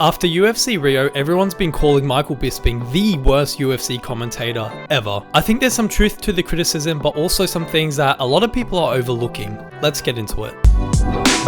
After UFC Rio, everyone's been calling Michael Bisping the worst UFC commentator ever. I think there's some truth to the criticism, but also some things that a lot of people are overlooking. Let's get into it.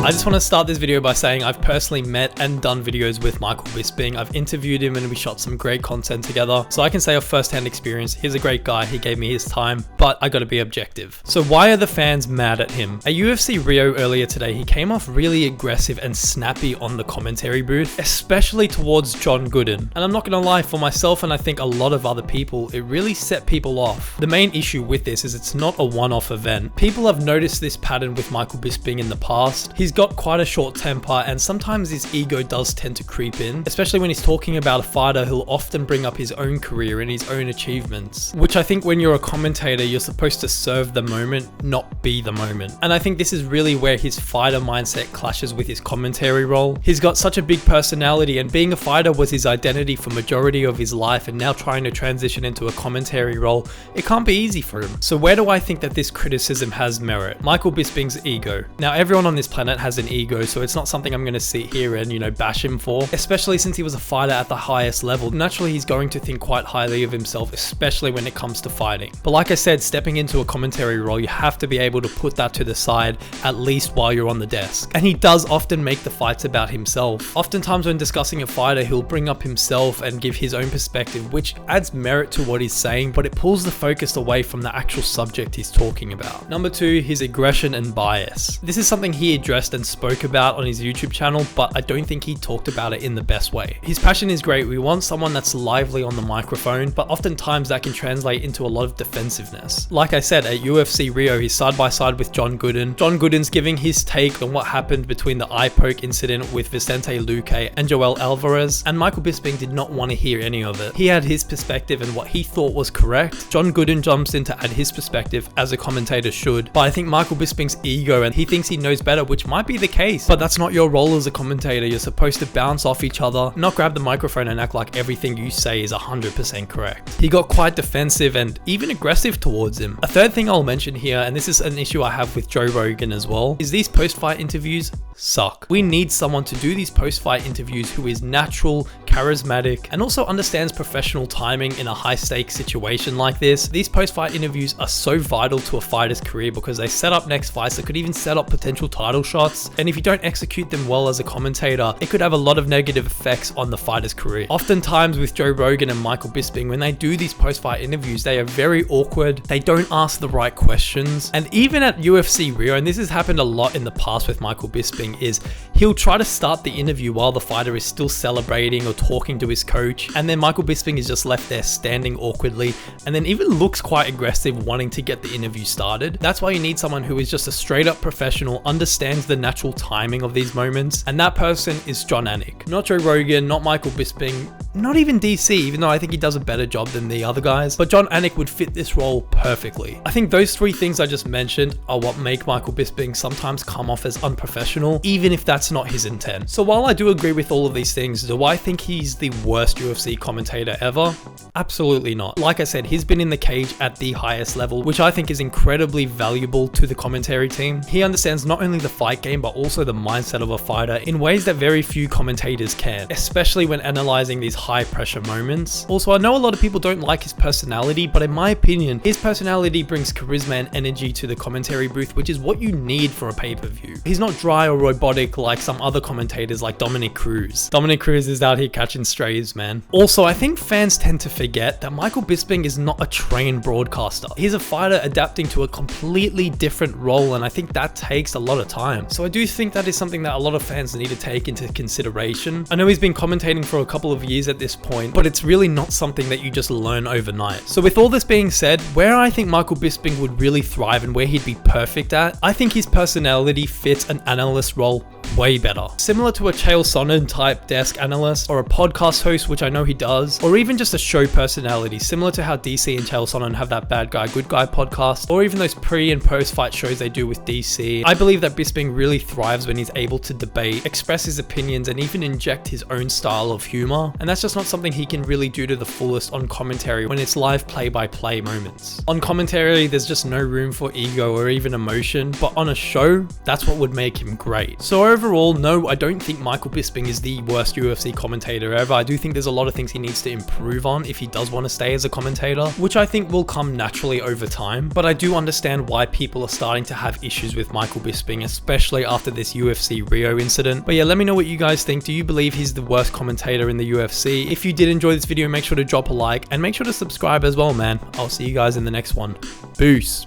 I just want to start this video by saying I've personally met and done videos with Michael Bisping. I've interviewed him and we shot some great content together. So I can say of first-hand experience, he's a great guy, he gave me his time, but I gotta be objective. So why are the fans mad at him? At UFC Rio earlier today, he came off really aggressive and snappy on the commentary booth, especially towards John Gooden. And I'm not gonna lie, for myself and I think a lot of other people, it really set people off. The main issue with this is it's not a one-off event. People have noticed this pattern with Michael Bisping in the past. He's got quite a short temper and sometimes his ego does tend to creep in, especially when he's talking about a fighter. He'll often bring up his own career and his own achievements, which I think when you're a commentator, you're supposed to serve the moment, not be the moment. And I think this is really where his fighter mindset clashes with his commentary role. He's got such a big personality, and being a fighter was his identity for majority of his life, and now trying to transition into a commentary role, it can't be easy for him. So where do I think that this criticism has merit? Michael Bisping's ego. Now everyone on this planet has an ego, so it's not something I'm going to sit here and bash him for, especially since he was a fighter at the highest level. Naturally he's going to think quite highly of himself, especially when it comes to fighting. But like I said, stepping into a commentary role, you have to be able to put that to the side, at least while you're on the desk. And he does often make the fights about himself. Oftentimes when discussing a fighter, he'll bring up himself and give his own perspective, which adds merit to what he's saying, but it pulls the focus away from the actual subject he's talking about. Number 2, his aggression and bias. This is something he addressed and spoke about on his YouTube channel, but I don't think he talked about it in the best way. His passion is great. We want someone that's lively on the microphone, but oftentimes that can translate into a lot of defensiveness. Like I said, at UFC Rio, he's side by side with John Gooden. John Gooden's giving his take on what happened between the eye poke incident with Vicente Luque and Joel Alvarez, and Michael Bisping did not want to hear any of it. He had his perspective and what he thought was correct. John Gooden jumps in to add his perspective, as a commentator should, but I think Michael Bisping's ego, and he thinks he knows better, which might be the case, but that's not your role as a commentator. You're supposed to bounce off each other, not grab the microphone and act like everything you say is 100% correct. He got quite defensive and even aggressive towards him. A third thing I'll mention here, and this is an issue I have with Joe Rogan as well, is these post-fight interviews suck. We need someone to do these post-fight interviews who is natural, charismatic, and also understands professional timing in a high-stakes situation like this. These post-fight interviews are so vital to a fighter's career because they set up next fights that could even set up potential title shots, and if you don't execute them well as a commentator, it could have a lot of negative effects on the fighter's career. Oftentimes with Joe Rogan and Michael Bisping, when they do these post-fight interviews, they are very awkward, they don't ask the right questions, and even at UFC Rio, and this has happened a lot in the past with Michael Bisping, is he'll try to start the interview while the fighter is still celebrating or talking to his coach, and then Michael Bisping is just left there standing awkwardly, and then even looks quite aggressive wanting to get the interview started. That's why you need someone who is just a straight up professional, understands the natural timing of these moments, and that person is Jon Anik. Not Joe Rogan, not Michael Bisping, not even DC, even though I think he does a better job than the other guys, but Jon Anik would fit this role perfectly. I think those 3 things I just mentioned are what make Michael Bisping sometimes come off as unprofessional, even if that's not his intent. So while I do agree with all of these things, do I think he's the worst UFC commentator ever? Absolutely not. Like I said, he's been in the cage at the highest level, which I think is incredibly valuable to the commentary team. He understands not only the fight game, but also the mindset of a fighter in ways that very few commentators can, especially when analyzing these high pressure moments. Also, I know a lot of people don't like his personality, but in my opinion, his personality brings charisma and energy to the commentary booth, which is what you need for a pay-per-view. He's not dry or robotic like some other commentators like Dominic Cruz. Dominic Cruz is out here catching strays, man. Also, I think fans tend to forget that Michael Bisping is not a trained broadcaster. He's a fighter adapting to a completely different role, and I think that takes a lot of time. So I do think that is something that a lot of fans need to take into consideration. I know he's been commentating for a couple of years at this point, but it's really not something that you just learn overnight. So with all this being said, where I think Michael Bisping would really thrive and where he'd be perfect at, I think his personality fits an analyst role way better. Similar to a Chael Sonnen type desk analyst or a podcast host, which I know he does, or even just a show personality, similar to how DC and Chael Sonnen have that bad guy, good guy podcast, or even those pre and post fight shows they do with DC. I believe that Bisping really thrives when he's able to debate, express his opinions, and even inject his own style of humor. And that's that's just not something he can really do to the fullest on commentary when it's live play-by-play moments. On commentary, there's just no room for ego or even emotion, but on a show, that's what would make him great. So overall, no, I don't think Michael Bisping is the worst UFC commentator ever. I do think there's a lot of things he needs to improve on if he does want to stay as a commentator, which I think will come naturally over time, but I do understand why people are starting to have issues with Michael Bisping, especially after this UFC Rio incident. But yeah, let me know what you guys think. Do you believe he's the worst commentator in the UFC? If you did enjoy this video, make sure to drop a like and make sure to subscribe as well, man. I'll see you guys in the next one. Peace.